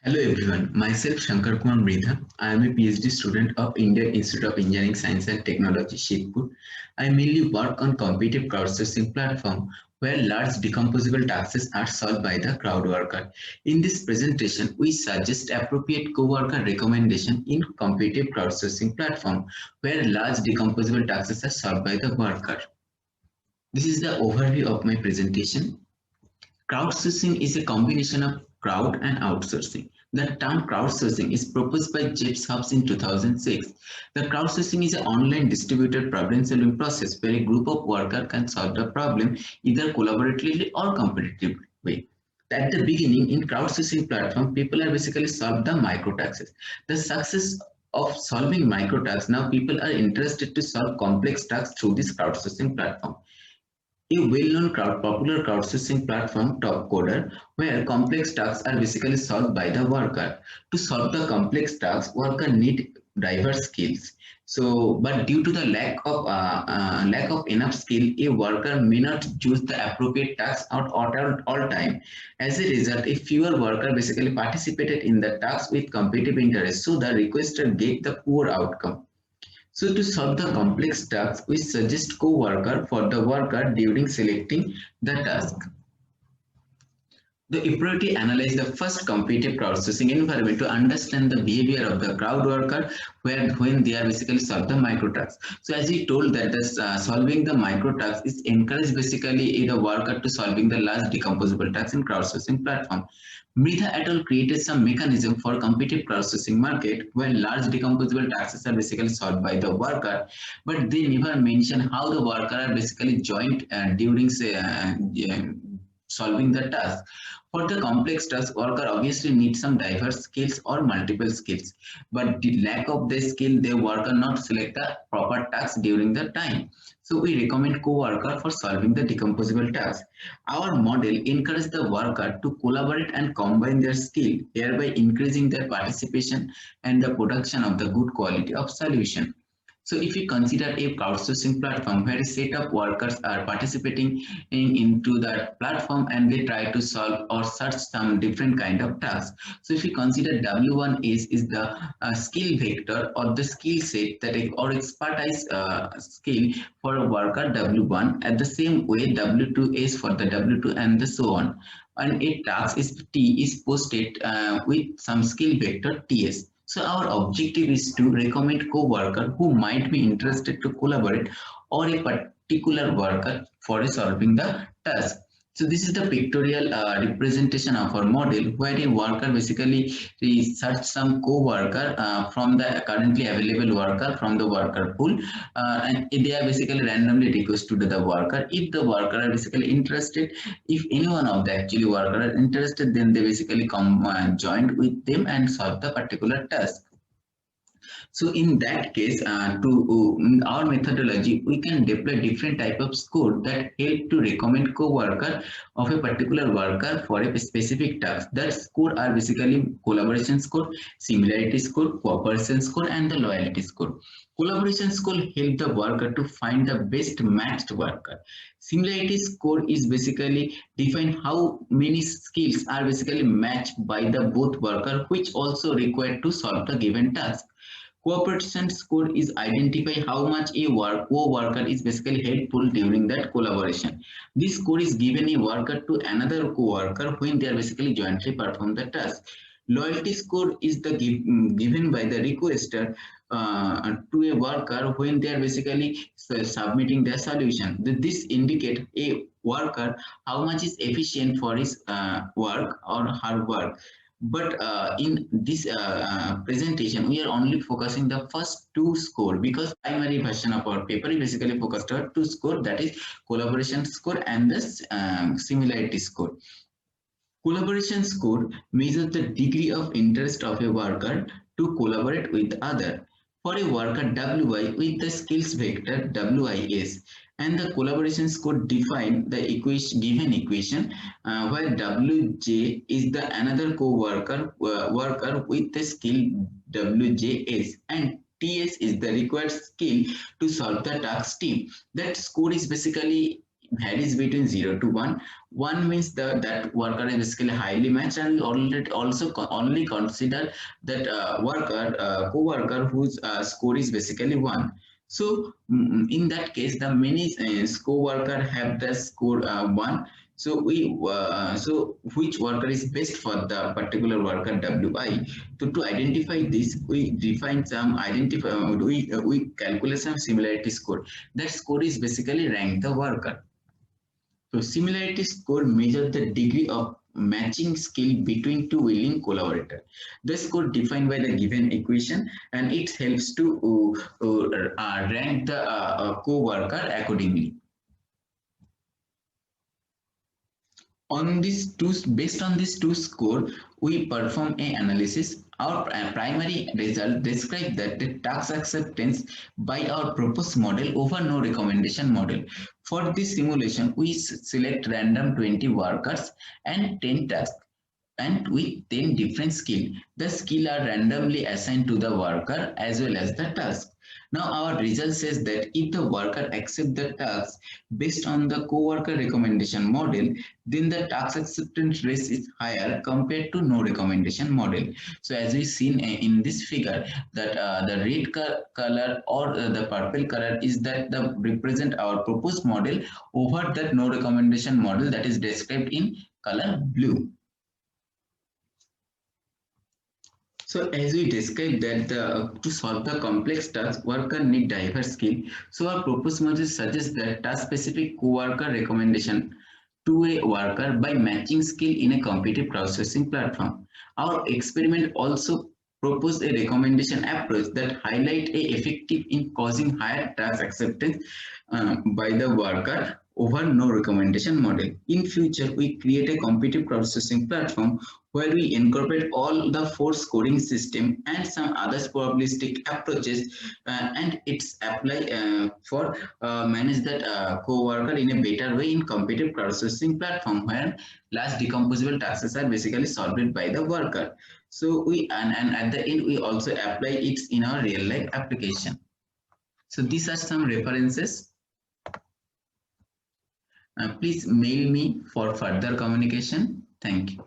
Hello everyone, myself Shankar Kumar Mridha. I am a PhD student of Indian Institute of Engineering Science and Technology, Shibpur. I mainly work on competitive crowdsourcing platform where large decomposable tasks are solved by the crowd worker. In this presentation, we suggest appropriate co-worker recommendation in competitive crowdsourcing platform where large decomposable tasks are solved by the worker. This is the overview of my presentation. Crowdsourcing is a combination of crowd and outsourcing. The term crowdsourcing is proposed by Jeff Hobbs in 2006. The crowdsourcing is an online distributed problem-solving process where a group of workers can solve the problem either collaboratively or competitively. At the beginning, in crowdsourcing platform, people are basically solve the micro-tasks. The success of solving micro-tasks, now people are interested to solve complex tasks through this crowdsourcing platform. A well-known popular crowdsourcing platform, Topcoder, where complex tasks are basically solved by the worker. To solve the complex tasks, worker need diverse skills. So, but due to the lack of enough skill, a worker may not choose the appropriate task at all time. As a result, a fewer worker basically participated in the task with competitive interest, so the requester get the poor outcome. So to solve the complex tasks, we suggest co-worker for the worker during selecting the task. The priority analyze the first competitive crowdsourcing environment to understand the behavior of the crowd worker when they are basically solve the micro tasks. So as we told that this solving the micro tasks is encouraged basically the worker to solving the large decomposable tasks in crowdsourcing platform. Mridha et al. Created some mechanism for competitive crowdsourcing market where large decomposable tasks are basically solved by the worker, but they never mention how the worker are basically joined during say, solving the task. For the complex task, worker obviously needs some diverse skills or multiple skills, but the lack of the skill, the worker not select the proper task during the time. So we recommend co-worker for solving the decomposable task. Our model encourages the worker to collaborate and combine their skill, thereby increasing their participation and the production of the good quality of solution. So if you consider a crowdsourcing platform where a set of workers are participating into that platform and they try to solve or search some different kind of tasks. So if you consider W1 is the skill vector or the skill set that or expertise skill for a worker W1, at the same way W2 is for the W2 and the so on. And a task is T is posted with some skill vector TS. So our objective is to recommend co-worker who might be interested to collaborate or a particular worker for solving the task. So this is the pictorial representation of our model where a worker basically search some co-worker from the currently available worker from the worker pool, and they are basically randomly requested to the worker. If the worker are basically interested, if any one of the actually worker are interested, then they basically come joined with them and solve the particular task. So in that case, in our methodology, we can deploy different type of score that help to recommend co-worker of a particular worker for a specific task. That score are basically collaboration score, similarity score, cooperation score, and the loyalty score. Collaboration score help the worker to find the best matched worker. Similarity score is basically define how many skills are basically matched by the both worker, which also required to solve the given task. Cooperation score is identify how much a co-worker is basically helpful during that collaboration. This score is given a worker to another co-worker when they are basically jointly perform the task. Loyalty score is the given by the requester to a worker when they are basically submitting their solution. This indicate a worker how much is efficient for his work or her work. But in this presentation, we are only focusing the first two score because primary version of our paper is basically focused on two score, that is collaboration score and the similarity score. Collaboration score measures the degree of interest of a worker to collaborate with other. For a worker WI with the skills vector WIS, and the collaboration score define the given equation where WJ is the another co-worker worker with the skill WJS, and TS is the required skill to solve the task team. That score is basically varies between 0 to 1. 1 means that worker is basically highly matched, and already also only consider that worker co-worker whose score is basically 1. So in that case, the many co-worker have the score 1. So which worker is best for the particular worker WI? To identify this, we define some we calculate some similarity score. That score is basically rank the worker. So similarity score measures the degree of matching skill between two willing collaborators. The score defined by the given equation, and it helps to rank the co-worker accordingly. Based on these two score, we perform a analysis. Our primary result describe that the task acceptance by our proposed model over no recommendation model. For this simulation, we select random 20 workers and 10 tasks, and with 10 different skill. The skill are randomly assigned to the worker as well as the task. Now our result says that if the worker accepts the task based on the co-worker recommendation model, then the task acceptance rate is higher compared to no recommendation model. So as we seen in this figure, that the red color or the purple color is that the represent our proposed model over that no recommendation model, that is described in color blue. So as we described that to solve the complex task, worker need diverse skill. So our proposed model suggests that task-specific co-worker recommendation to a worker by matching skill in a competitive processing platform. Our experiment also proposed a recommendation approach that highlight a effective in causing higher task acceptance by the worker over no recommendation model. In future, we create a competitive processing platform where we incorporate all the four scoring system and some other probabilistic approaches, and it's apply for manage that co-worker in a better way in competitive processing platform where large decomposable tasks are basically solved by the worker. So and at the end we also apply it in our real life application. So these are some references. Please mail me for further communication. Thank you.